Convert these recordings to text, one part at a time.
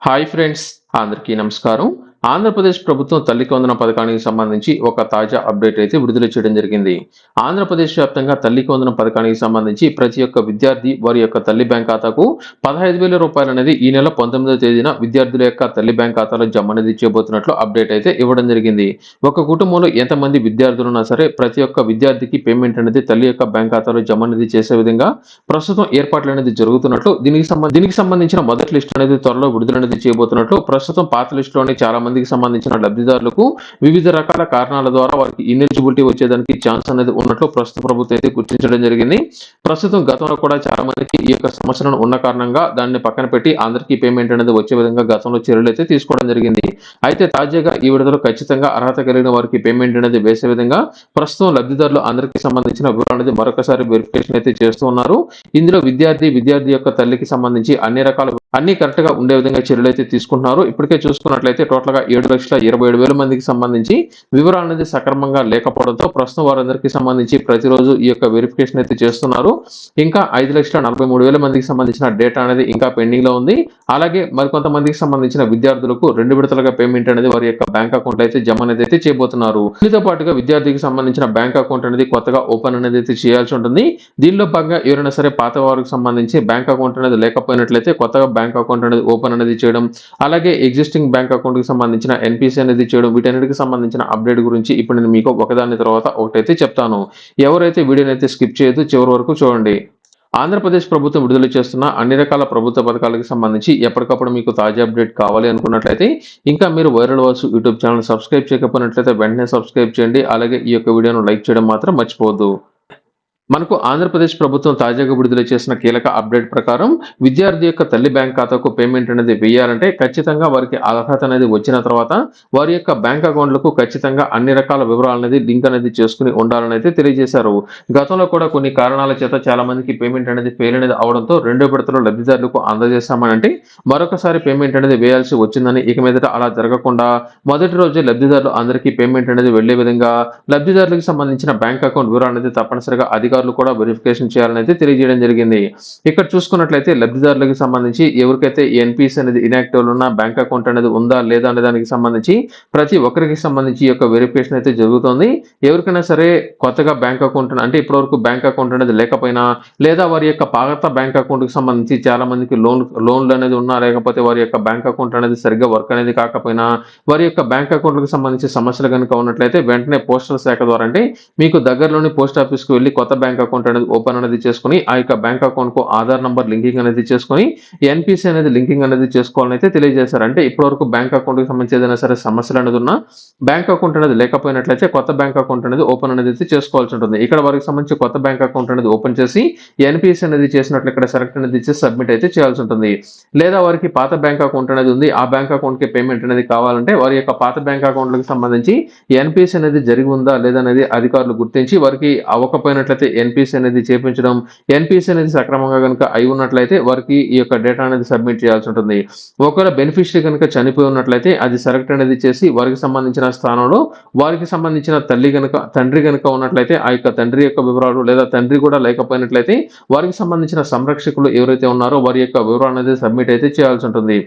Hi friends, అందరికీ నమస్కారం. ఆంధ్రప్రదేశ్ ప్రభుత్వం తల్లికి వందన పథకానికి సంబంధించి ఒక తాజా అప్డేట్ అయితే విడుదల చేయడం జరిగింది. ఆంధ్రప్రదేశ్ వ్యాప్తంగా తల్లికి వందన పథకానికి సంబంధించి ప్రతి ఒక్క విద్యార్థి వారి యొక్క తల్లి బ్యాంక్ ఖాతాకు రూ. 15,000 అనేది ఈ నెల 19వ తేదీన విద్యార్థుల యొక్క తల్లి బ్యాంక్ ఖాతాలో జమ అనేది చేయబోతున్నట్లు అప్డేట్ అయితే ఇవ్వడం జరిగింది. ఒక కుటుంబంలో ఎంతమంది విద్యార్థులు ఉన్నా సరే ప్రతి ఒక్క విద్యార్థికి పేమెంట్ అనేది తల్లి యొక్క బ్యాంక్ ఖాతాలో జమ అనేది చేసే విధంగా ప్రస్తుతం ఏర్పాట్లు అనేది జరుగుతున్నట్లు దీనికి సంబంధించిన మొదటి లిస్ట్ అనేది త్వరలో విడుదల అనేది చేయబోతున్నట్లు ప్రస్తుతం పాత లిస్ట్ లోని చాలా మందికి సంబంధించిన లబ్ధిదారులకు వివిధ రకాల కారణాల ద్వారా వారికి ఇనెలిజిబిలిటీ వచ్చేదానికి ఛాన్స్ అనేది ఉన్నట్లు ప్రస్తుత ప్రభుత్వం అయితే గుర్తించడం జరిగింది. ప్రస్తుతం గతంలో కూడా చాలా మందికి ఈ యొక్క సమస్యలను ఉన్న కారణంగా దాన్ని పక్కన పెట్టి అందరికీ పేమెంట్ అనేది వచ్చే విధంగా గతంలో చర్యలు అయితే తీసుకోవడం జరిగింది. అయితే తాజాగా ఈ విడుదల ఖచ్చితంగా అర్హత కలిగిన వారికి పేమెంట్ అనేది వేసే విధంగా ప్రస్తుతం లబ్ధిదారులు అందరికీ సంబంధించిన వివరాలు అనేది మరొకసారి వెరిఫికేషన్ అయితే చేస్తూ ఉన్నారు. ఇందులో విద్యార్థి యొక్క తల్లికి సంబంధించి అన్ని కరెక్ట్ గా ఉండే విధంగా చర్యలు అయితే తీసుకుంటున్నారు. ఇప్పటికే చూసుకున్నట్లయితే టోటల్ గా 7,27,000 మందికి సంబంధించి వివరాలు అనేది సక్రమంగా లేకపోవడంతో ప్రస్తుతం వారందరికీ సంబంధించి ప్రతిరోజు ఈ యొక్క వెరిఫికేషన్ అయితే చేస్తున్నారు. ఇంకా 5,43,000 మందికి సంబంధించిన డేటా అనేది ఇంకా పెండింగ్ లో ఉంది. అలాగే మరికొంతమందికి సంబంధించిన విద్యార్థులకు 2 విడతలుగా పేమెంట్ అనేది వారి యొక్క బ్యాంక్ అకౌంట్ అయితే జమ అనేది అయితే చేయబోతున్నారు. దీంతో పాటుగా విద్యార్థికి సంబంధించిన బ్యాంక్ అకౌంట్ అనేది కొత్తగా ఓపెన్ అనేది అయితే చేయాల్సి ఉంటుంది. దీనిలో భాగంగా ఎవరైనా సరే పాత వారికి సంబంధించి బ్యాంక్ అకౌంట్ అనేది లేకపోయినట్లయితే కొత్తగా బ్యాంక్ అకౌంట్ అనేది ఓపెన్ అనేది చేయడం, అలాగే ఎగ్జిస్టింగ్ బ్యాంక్ అకౌంట్ కి సంబంధించిన ఎన్పిసి అనేది చేయడం, వీటన్నిటికి సంబంధించిన అప్డేట్ గురించి ఇప్పుడు నేను మీకు ఒకదాని తర్వాత ఒకటైతే చెప్తాను. ఎవరైతే వీడియోని అయితే స్కిప్ చేయొద్దు, చివరి వరకు చూడండి. ఆంధ్రప్రదేశ్ ప్రభుత్వం విడుదల చేస్తున్న అన్ని రకాల ప్రభుత్వ పథకాలకు సంబంధించి ఎప్పటికప్పుడు మీకు తాజా అప్డేట్ కావాలి అనుకున్నట్లయితే ఇంకా మీరు viral voice YouTube channel subscribe చేయకపోయినట్లయితే వెంటనే సబ్స్క్రైబ్ చేయండి. అలాగే ఈ యొక్క వీడియోను లైక్ చేయడం మాత్రం మర్చిపోవద్దు. మనకు ఆంధ్రప్రదేశ్ ప్రభుత్వం తాజాగా విడుదల చేసిన కీలక అప్డేట్ ప్రకారం విద్యార్థి యొక్క తల్లి బ్యాంక్ ఖాతాకు పేమెంట్ అనేది వేయాలంటే ఖచ్చితంగా వారికి అర్హత అనేది వచ్చిన తర్వాత వారి యొక్క బ్యాంక్ అకౌంట్లకు ఖచ్చితంగా అన్ని రకాల వివరాలు అనేది లింక్ అనేది చేసుకుని ఉండాలని అయితే తెలియజేశారు. గతంలో కూడా కొన్ని కారణాల చేత చాలా మందికి పేమెంట్ అనేది ఫెయిల్ అనేది అవడంతో 2 విడతలు లబ్ధిదారులకు అందజేస్తామని అంటే మరొకసారి పేమెంట్ అనేది వేయాల్సి వచ్చిందని ఇక మీదట అలా జరగకుండా మొదటి రోజే లబ్ధిదారులు అందరికీ పేమెంట్ అనేది వెళ్లే విధంగా లబ్ధిదారులకు సంబంధించిన బ్యాంక్ అకౌంట్ వివరాలు అనేది తప్పనిసరిగా అధికారులు కూడా వెరిఫికేషన్ చేయాలని అయితే తెలియజేయడం జరిగింది. ఇక్కడ చూసుకున్నట్లయితే లబ్ధిదారులకు సంబంధించి ఎవరికైతే ఎన్పిసి అనేది ఇన్యాక్టివ్ ఉన్న బ్యాంక్ అకౌంట్ అనేది ఉందా లేదా అనే దానికి సంబంధించి ప్రతి ఒక్కరికి సంబంధించి ఈ యొక్క వెరిఫికేషన్ అయితే జరుగుతుంది. ఎవరికైనా సరే కొత్తగా బ్యాంక్ అకౌంట్ అంటే ఇప్పటివరకు బ్యాంక్ అకౌంట్ అనేది లేకపోయినా లేదా వారి యొక్క పాత బ్యాంక్ అకౌంట్ కి సంబంధించి చాలా మందికి లోన్లు అనేది ఉన్నా లేకపోతే వారి యొక్క బ్యాంక్ అకౌంట్ అనేది సరిగ్గా వర్క్ అనేది కాకపోయినా వారి యొక్క బ్యాంక్ అకౌంట్లకు సంబంధించి సమస్యలు కనుక ఉన్నట్లయితే వెంటనే పోస్టల్ శాఖ ద్వారా అంటే మీకు దగ్గరలోని పోస్ట్ ఆఫీస్ కు వెళ్ళి కొత్త బ్యాంక్ అకౌంట్ అనేది ఓపెన్ అనేది చేసుకుని ఆ యొక్క బ్యాంక్ అకౌంట్ కు ఆధార్ నంబర్ లింకింగ్ అనేది చేసుకుని ఎన్పిసి అనేది లింకింగ్ అనేది చేసుకోవాలని అయితే తెలియజేశారు. అంటే ఇప్పటివరకు బ్యాంక్ అకౌంట్ కి సంబంధించి ఏదైనా సరే సమస్యలు అనేది ఉన్నా బ్యాంక్ అకౌంట్ అనేది లేకపోయినట్లయితే కొత్త బ్యాంక్ అకౌంట్ అనేది ఓపెన్ అనేది అయితే చేసుకోవాల్సి ఉంటుంది. ఇక్కడ వారికి సంబంధించి కొత్త బ్యాంక్ అకౌంట్ అనేది ఓపెన్ చేసి ఎన్పిసి అనేది చేసినట్లు ఇక్కడ సెలెక్ట్ అనేది చేసి సబ్మిట్ అయితే చేయాల్సి ఉంటుంది. లేదా వారికి పాత బ్యాంక్ అకౌంట్ అనేది ఉంది, ఆ బ్యాంక్ అకౌంట్ కి పేమెంట్ అనేది కావాలంటే వారి యొక్క పాత బ్యాంక్ అకౌంట్లకు సంబంధించి ఎన్పిసి అనేది జరిగి ఉందా లేదా అనేది అధికారులు గుర్తించి వారికి అవ్వకపోయినట్లయితే ఎన్పిసి అనేది చేపించడం, ఎన్పిసి అనేది సక్రమంగా కనుక అయి ఉన్నట్లయితే వారికి ఈ యొక్క డేటా అనేది సబ్మిట్ చేయాల్సి ఉంటుంది. ఒకవేళ బెనిఫిషియరీ కనుక చనిపోయి ఉన్నట్లయితే అది సెలెక్ట్ అనేది చేసి వారికి సంబంధించిన స్థానంలో వారికి సంబంధించిన తండ్రి కనుక ఉన్నట్లయితే ఆ యొక్క తండ్రి యొక్క వివరాలు లేదా తండ్రి కూడా లేకపోయినట్లయితే వారికి సంబంధించిన సంరక్షకులు ఎవరైతే ఉన్నారో వారి యొక్క వివరాలు అనేది సబ్మిట్ అయితే చేయాల్సి ఉంటుంది.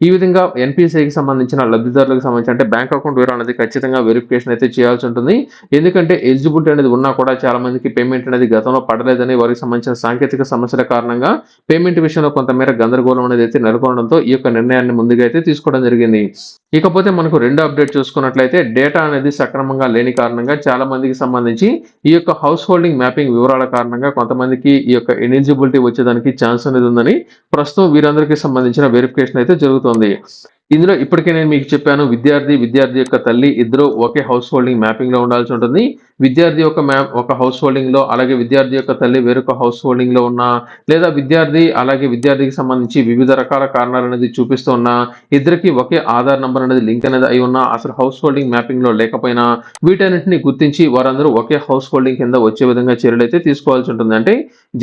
ఈ విధంగా ఎన్పిసికి సంబంధించిన లబ్ధిదారులకు సంబంధించి అంటే బ్యాంక్ అకౌంట్ వివరాలు అనేది ఖచ్చితంగా వెరిఫికేషన్ అయితే చేయాల్సి ఉంటుంది. ఎందుకంటే ఎలిజిబిలిటీ అనేది ఉన్నా కూడా చాలా మందికి పేమెంట్ అనేది గతంలో పడలేదని వారికి సంబంధించిన సాంకేతిక సమస్యల కారణంగా పేమెంట్ విషయంలో కొంతమేర గందరగోళం అనేది అయితే నెలకొనడంతో ఈ యొక్క నిర్ణయాన్ని ముందుగా అయితే తీసుకోవడం జరిగింది. ఇకపోతే మనకు రెండో అప్డేట్ చూసుకున్నట్లయితే డేటా అనేది సక్రమంగా లేని కారణంగా చాలా మందికి సంబంధించి ఈ యొక్క హౌస్ హోల్డింగ్ మ్యాపింగ్ వివరాల కారణంగా కొంతమందికి ఈ యొక్క ఎలిజిబిలిటీ వచ్చేదానికి ఛాన్స్ అనేది ఉందని ప్రస్తుతం వీరందరికీ సంబంధించిన వెరిఫికేషన్ అయితే జరుగుతుంది. ఇందులో ఇప్పటికే నేను మీకు చెప్పాను, విద్యార్థి యొక్క తల్లి ఇద్దరు ఒకే హౌస్ హోల్డింగ్ మ్యాపింగ్ లో ఉండాల్సి ఉంటుంది. విద్యార్థి ఒక హౌస్ హోల్డింగ్ లో అలాగే విద్యార్థి యొక్క తల్లి వేరొక హౌస్ హోల్డింగ్ లో ఉన్నా లేదా విద్యార్థికి సంబంధించి వివిధ రకాల కారణాలు అనేది చూపిస్తూ ఉన్నా ఇద్దరికి ఒకే ఆధార్ నంబర్ అనేది లింక్ అనేది అయి ఉన్నా అసలు హౌస్ హోల్డింగ్ మ్యాపింగ్ లో లేకపోయినా వీటన్నింటినీ గుర్తించి వారందరూ ఒకే హౌస్ హోల్డింగ్ కింద వచ్చే విధంగా చర్యలు అయితే తీసుకోవాల్సి ఉంటుంది. అంటే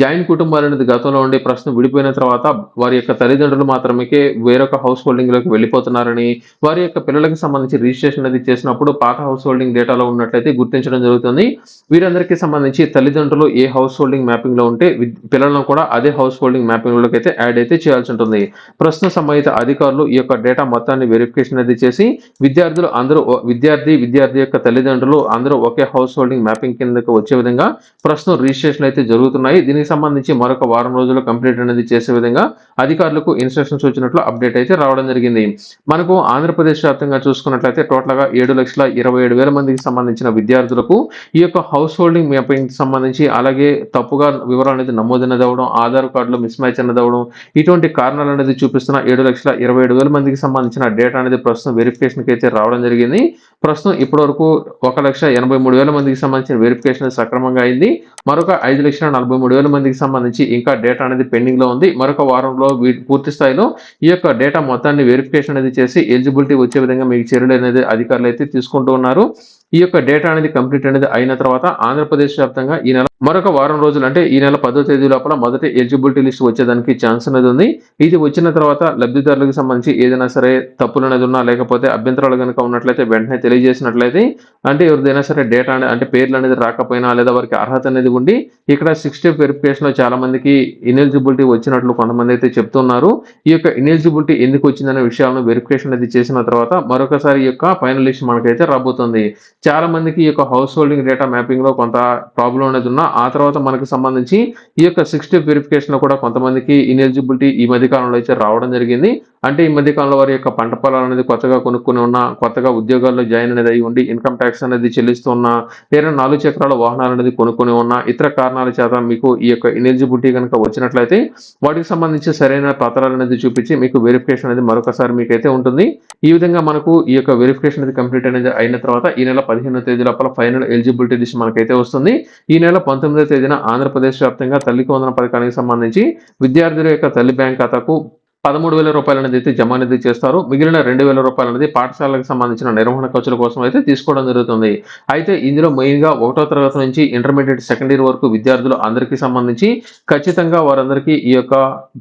జాయింట్ కుటుంబాలు అనేది గతంలో ఉండే ప్రస్తుతం విడిపోయిన తర్వాత వారి యొక్క తల్లిదండ్రులు మాత్రమే వేరొక హౌస్ హోల్డింగ్ లోకి వెళ్ళిపోతారు. అవుతున్నారని, వారి యొక్క పిల్లలకి సంబంధించి రిజిస్ట్రేషన్ అనేది చేసినప్పుడు పాత హౌస్ హోల్డింగ్ డేటాలో ఉన్నట్లయితే గుర్తించడం జరుగుతుంది. వీరందరికీ సంబంధించి తల్లిదండ్రులు ఏ హౌస్ హోల్డింగ్ మ్యాపింగ్‌లో ఉంటే పిల్లలను కూడా అదే హౌస్ హోల్డింగ్ మ్యాపింగ్‌లోకి అయితే యాడ్ అయితే చేయాల్సి ఉంటుంది. ప్రస్తుతం సంబంధిత అధికారులు ఈ యొక్క డేటా మొత్తాన్ని వెరిఫికేషన్ అనేది చేసి విద్యార్థులు అందరూ విద్యార్థి యొక్క తల్లిదండ్రులు అందరూ ఒకే హౌస్ హోల్డింగ్ మ్యాపింగ్ కిందకు వచ్చే విధంగా ప్రస్తుతం రిజిస్ట్రేషన్ అయితే జరుగుతున్నాయి. దీనికి సంబంధించి మరొక వారం రోజుల్లో కంప్లీట్ అనేది చేసే విధంగా అధికారులకు ఇన్‌స్ట్రక్షన్స్ వచ్చినట్లు అప్డేట్ అయితే రావడం జరిగింది. మనకు ఆంధ్రప్రదేశ్ వ్యాప్తంగా చూసుకున్నట్లయితే టోటల్‌గా 7,27,000 మందికి సంబంధించిన విద్యార్థులకు ఈ యొక్క హౌస్ హోల్డింగ్ మ్యాపింగ్‌కి సంబంధించి అలాగే తప్పుగా వివరాలు అనేది నమోదనేది అవ్వడం, ఆధార్ కార్డ్‌లో మిస్ మ్యాచ్ అనేది అవ్వడం, ఇటువంటి కారణాలు అనేది చూపిస్తున్న 7,27,000 మందికి సంబంధించిన డేటా అనేది ప్రస్తుతం వెరిఫికేషన్‌కి అయితే రావడం జరిగింది. ప్రస్తుతం ఇప్పటివరకు 1,83,000 మందికి సంబంధించిన వెరిఫికేషన్ సక్రమంగా అయింది. మరొక 5,43,000 మందికి సంబంధించి ఇంకా డేటా అనేది పెండింగ్‌లో ఉంది. మరొక వారంలో పూర్తి స్థాయిలో ఈ యొక్క డేటా మొత్తాన్ని వెరిఫికేషన్ అనేది చేసి ఎలిజిబిలిటీ వచ్చే విధంగా మీకు చర్యలు అనేది అధికారులు అయితే తీసుకుంటూ ఉన్నారు. ఈ యొక్క డేటా అనేది కంప్లీట్ అనేది అయిన తర్వాత ఆంధ్రప్రదేశ్ వ్యాప్తంగా ఈ నెల మరొక వారం రోజులు అంటే ఈ నెల 10వ తేదీ లోపల మొదటి ఎలిజిబిలిటీ లిస్ట్ వచ్చేదానికి ఛాన్స్ అనేది ఉంది. ఇది వచ్చిన తర్వాత లబ్ధిదారులకు సంబంధించి ఏదైనా సరే తప్పులు అనేది ఉన్నా లేకపోతే అభ్యంతరాలు గనుక ఉన్నట్లయితే వెంటనే తెలియజేసినట్లయితే అంటే ఎవరిదైనా సరే డేటా అంటే పేర్లు అనేది రాకపోయినా లేదా వారికి అర్హత అనేది ఉండి ఇక్కడ 6 స్టెప్ వెరిఫికేషన్‌లో చాలా మందికి ఇనెలిజిబిలిటీ వచ్చినట్లు కొంతమంది అయితే చెప్తున్నారు. ఈ యొక్క ఇనెలిజిబిలిటీ ఎందుకు వచ్చిందనే విషయాలను వెరిఫికేషన్ అనేది చేసిన తర్వాత మరొకసారి ఈ యొక్క ఫైనల్ లిస్ట్ మనకైతే రాబోతుంది. చాలా మందికి ఈ యొక్క హౌస్ హోల్డింగ్ డేటా మ్యాపింగ్‌లో కొంత ప్రాబ్లమ్ అనేది ఉన్నా ఆ తర్వాత మనకు సంబంధించి ఈ యొక్క 6 స్టెప్ వెరిఫికేషన్‌లో కూడా కొంతమందికి ఇనెలిజిబిలిటీ ఈ మధ్య కాలంలో అయితే రావడం జరిగింది. అంటే ఈ మధ్య కాలంలో వారి యొక్క పంట పొలాలు అనేది కొత్తగా కొనుక్కొని ఉన్న, కొత్తగా ఉద్యోగాల్లో జాయిన్ అనేది అయ్యి ఉండి ఇన్‌కమ్ టాక్స్ అనేది చెల్లిస్తూ ఉన్న, లేదా 4 చక్రాల వాహనాలు అనేది కొనుక్కొని ఉన్న, ఇతర కారణాల చేత మీకు ఈ యొక్క ఇనెలిజిబిలిటీ గనుక వచ్చినట్లయితే వాటికి సంబంధించి సరైన పత్రాలు అనేది చూపించి మీకు వెరిఫికేషన్ అనేది మరొకసారి మీకైతే ఉంటుంది. ఈ విధంగా మనకు ఈ యొక్క వెరిఫికేషన్ అనేది కంప్లీట్ అనేది అయిన తర్వాత ఈ నెల 15వ తేదీ లోపల ఫైనల్ ఎలిజిబిలిటీ లిస్ట్ మనకైతే వస్తుంది. ఈ నెల 19వ తేదీన ఆంధ్రప్రదేశ్ వ్యాప్తంగా తల్లికి వందనం పథకానికి సంబంధించి విద్యార్థుల యొక్క తల్లి బ్యాంక్ ఖాతాకు రూ. 13,000 అనేది అయితే జమ అనేది చేస్తారు. మిగిలిన రూ. 2,000 అనేది పాఠశాలకు సంబంధించిన నిర్వహణ ఖర్చుల కోసం అయితే తీసుకోవడం జరుగుతుంది. అయితే ఇందులో మెయిన్‌గా 1వ తరగతి నుంచి ఇంటర్మీడియేట్ సెకండ్ ఇయర్ వరకు విద్యార్థులు అందరికీ సంబంధించి ఖచ్చితంగా వారందరికీ ఈ యొక్క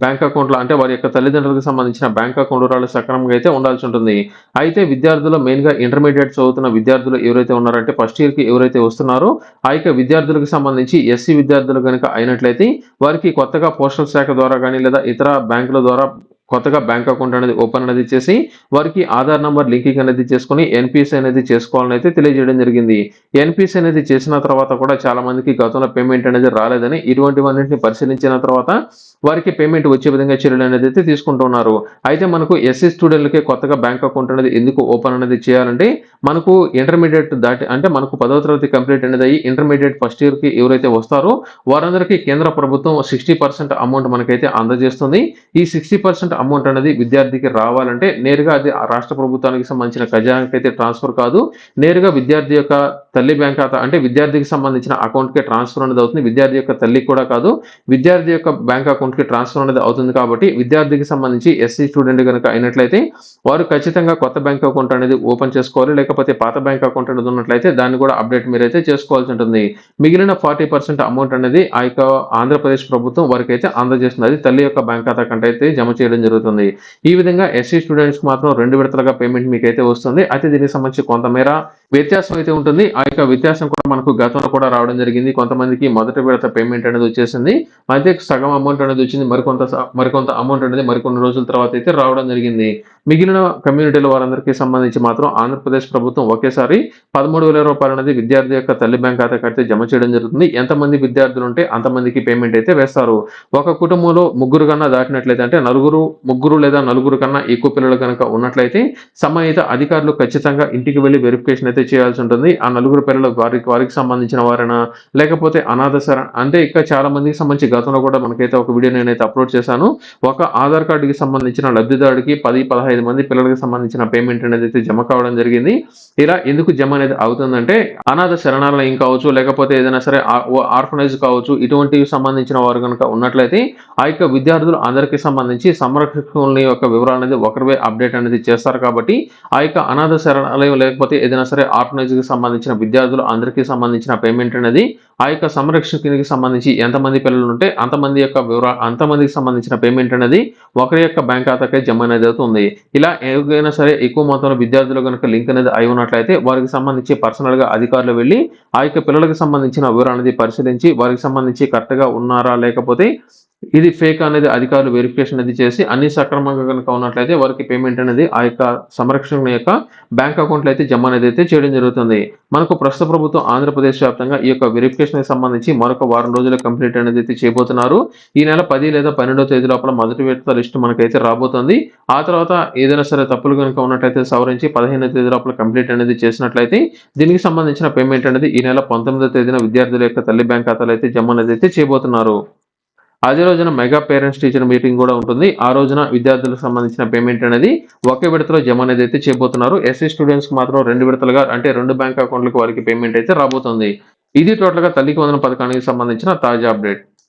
బ్యాంక్ అకౌంట్‌లో అంటే వారి యొక్క తల్లిదండ్రులకు సంబంధించిన బ్యాంక్ అకౌంట్ వివరాలు సక్రమంగా అయితే ఉండాల్సి ఉంటుంది. అయితే విద్యార్థులు మెయిన్‌గా ఇంటర్మీడియేట్ చదువుతున్న విద్యార్థులు ఎవరైతే ఉన్నారంటే ఫస్ట్ ఇయర్‌కి ఎవరైతే వస్తున్నారో ఆ యొక్క విద్యార్థులకు సంబంధించి ఎస్సీ విద్యార్థులు గనుక అయినట్లయితే వారికి కొత్తగా పోస్టల్ శాఖ ద్వారా గాని లేదా ఇతర బ్యాంకుల ద్వారా కొత్తగా బ్యాంక్ అకౌంట్ అనేది ఓపెన్ అనేది చేసి వారికి ఆధార్ నంబర్ లింకింగ్ అనేది చేసుకొని ఎన్‌పీసీ అనేది చేసుకోవాలని అయితే తెలియజేయడం జరిగింది. ఎన్‌పీసీ అనేది చేసిన తర్వాత కూడా చాలా మందికి గతంలో పేమెంట్ అనేది రాలేదని ఇటువంటివన్నిటిని పరిశీలించిన తర్వాత వారికి పేమెంట్ వచ్చే విధంగా చర్యలు అనేది అయితే తీసుకుంటున్నారు. అయితే మనకు ఎస్సీ స్టూడెంట్‌లకి కొత్తగా బ్యాంక్ అకౌంట్ అనేది ఎందుకు ఓపెన్ అనేది చేయాలంటే మనకు ఇంటర్మీడియేట్ దాటి అంటే మనకు 10వ తరగతి కంప్లీట్ అనేది అయ్యి ఇంటర్మీడియేట్ ఫస్ట్ ఇయర్‌కి ఎవరైతే వస్తారో వారందరికీ కేంద్ర ప్రభుత్వం 60% అమౌంట్ మనకైతే అందజేస్తుంది. ఈ 60% అమౌంట్ అనేది విద్యార్థికి రావాలంటే నేరుగా అది రాష్ట్ర ప్రభుత్వానికి సంబంధించిన ఖజానాకి అయితే ట్రాన్స్‌ఫర్ కాదు. నేరుగా విద్యార్థి యొక్క తల్లి బ్యాంక్ ఖాతా అంటే విద్యార్థికి సంబంధించిన అకౌంట్‌కే ట్రాన్స్‌ఫర్ అనేది అవుతుంది. విద్యార్థి యొక్క తల్లికి కూడా కాదు. విద్యార్థి యొక్క బ్యాంక్ అకౌంట్‌కి ట్రాన్స్‌ఫర్ అనేది అవుతుంది కాబట్టి విద్యార్థికి సంబంధించి ఎస్సీ స్టూడెంట్ గనుక అయినట్లయితే వారు ఖచ్చితంగా కొత్త బ్యాంక్ అకౌంట్ అనేది ఓపెన్ చేసుకోవాలి. లేకపోతే పాత బ్యాంక్ అకౌంట్ అనేది ఉన్నట్లయితే దాన్ని కూడా అప్డేట్ మీరైతే చేసుకోవాల్సి ఉంటుంది. మిగిలిన 40% అమౌంట్ అనేది ఆ యొక్క ఆంధ్రప్రదేశ్ ప్రభుత్వం వారికైతే అందజేస్తుంది. అది తల్లి యొక్క బ్యాంక్ ఖాతా కంటే అయితే జమ చేయడం జరుగుతుంది. ఈ విధంగా ఎస్సీ స్టూడెంట్స్‌కి మాత్రం 2 విడతలుగా పేమెంట్ మీకైతే వస్తుంది. అయితే దీనికి సంబంధించి కొంతమేర వ్యత్యాసం అయితే ఉంటుంది. ఆ యొక్క వ్యత్యాసం కూడా మనకు గతంలో కూడా రావడం జరిగింది. కొంతమందికి మొదటి విడత పేమెంట్ అనేది వచ్చేసింది. అయితే సగం అమౌంట్ అనేది వచ్చింది. మరికొంత అమౌంట్ అనేది మరికొన్ని రోజుల తర్వాత అయితే రావడం జరిగింది. మిగిలిన కమ్యూనిటీల వారందరికీ సంబంధించి మాత్రం ఆంధ్రప్రదేశ్ ప్రభుత్వం ఒకేసారి రూ. 13,000 అనేది విద్యార్థి యొక్క తల్లి బ్యాంక్ ఖాతాకి అయితే జమ చేయడం జరుగుతుంది. ఎంతమంది విద్యార్థులు ఉంటే అంతమందికి పేమెంట్ అయితే వేస్తారు. ఒక కుటుంబంలో ముగ్గురు కన్నా దాటినట్లయితే అంటే ముగ్గురు లేదా నలుగురు కన్నా ఎక్కువ పిల్లలు కనుక ఉన్నట్లయితే సంబంధిత అధికారులు ఖచ్చితంగా ఇంటికి వెళ్లి వెరిఫికేషన్ అయితే చేయాల్సి ఉంటుంది. ఆ నలుగురు పిల్లలు వారికి సంబంధించిన వారైనా లేకపోతే అనాథ అంటే ఇంకా చాలా మందికి సంబంధించి గతంలో కూడా మనకైతే ఒక వీడియో నేనైతే అప్లోడ్ చేశాను. ఒక ఆధార్ కార్డుకి సంబంధించిన లబ్ధిదారుడికి 10-15 మంది పిల్లలకు సంబంధించిన పేమెంట్ అనేది అయితే జమ కావడం జరిగింది. ఇలా ఎందుకు జమ అనేది అవుతుందంటే అనాథ శరణాలయం కావచ్చు లేకపోతే ఏదైనా సరే ఆర్ఫనైజ్ కావచ్చు ఇటువంటివి సంబంధించిన వారు కనుక ఉన్నట్లయితే ఆ యొక్క విద్యార్థులు అందరికీ సంబంధించి సంరక్షకుల యొక్క వివరాలు అనేది ఒకరివే అప్డేట్ అనేది చేస్తారు కాబట్టి ఆ యొక్క అనాథ శరణాలయం లేకపోతే ఏదైనా సరే ఆర్ఫనైజ్‌కి సంబంధించిన విద్యార్థులు అందరికీ సంబంధించిన పేమెంట్ అనేది ఆ యొక్క సంరక్షకునికి సంబంధించి ఎంతమంది పిల్లలు ఉంటే అంతమందికి సంబంధించిన పేమెంట్ అనేది ఒకరి యొక్క బ్యాంక్ ఖాతాకే జమ అనేది అవుతుంది. ఇలా ఎవరికైనా సరే ఎక్కువ మొత్తంలో విద్యార్థులు గనుక లింక్ అనేది అయి ఉన్నట్లయితే వారికి సంబంధించి పర్సనల్‌గా అధికారులు వెళ్లి ఆ యొక్క పిల్లలకి సంబంధించిన వివరాలనేది పరిశీలించి వారికి సంబంధించి కరెక్ట్‌గా ఉన్నారా? లేకపోతే ఇది ఫేక్ అనేది అధికారులు వెరిఫికేషన్ అనేది చేసి అన్ని సక్రమంగా గనుక ఉన్నట్లయితే వారికి పేమెంట్ అనేది ఆ యొక్క సంరక్షకుని యొక్క బ్యాంక్ అకౌంట్‌లో అయితే జమ అనేది అయితే చేయడం జరుగుతుంది. మనకు ప్రస్తుత ప్రభుత్వం ఆంధ్రప్రదేశ్ వ్యాప్తంగా ఈ యొక్క వెరిఫికేషన్‌కి సంబంధించి మరొక వారం రోజుల్లో కంప్లీట్ అనేది అయితే చేయబోతున్నారు. ఈ నెల 10 లేదా 12వ తేదీ లోపల మొదటి విడత లిస్ట్ మనకైతే రాబోతుంది. ఆ తర్వాత ఏదైనా సరే తప్పులు గనుక ఉన్నట్లయితే సవరించి 15వ తేదీ లోపల కంప్లీట్ అనేది చేసినట్లయితే దీనికి సంబంధించిన పేమెంట్ అనేది ఈ నెల 19వ తేదీన విద్యార్థుల యొక్క తల్లి బ్యాంక్ ఖాతాలో అయితే జమ అనేది అయితే చేయబోతున్నారు. అదే రోజున మెగా పేరెంట్స్ టీచర్ మీటింగ్ కూడా ఉంటుంది. ఆ రోజున విద్యార్థులకు సంబంధించిన పేమెంట్ అనేది ఒకే విడతలో జమ అనేది అయితే చేయబోతున్నారు. ఎస్సీ స్టూడెంట్స్‌కి మాత్రం 2 విడతలుగా అంటే 2 బ్యాంక్ అకౌంట్‌లకు వారికి పేమెంట్ అయితే రాబోతుంది. ఇది టోటల్‌గా తల్లికి వందనం పథకానికి సంబంధించిన తాజా అప్డేట్.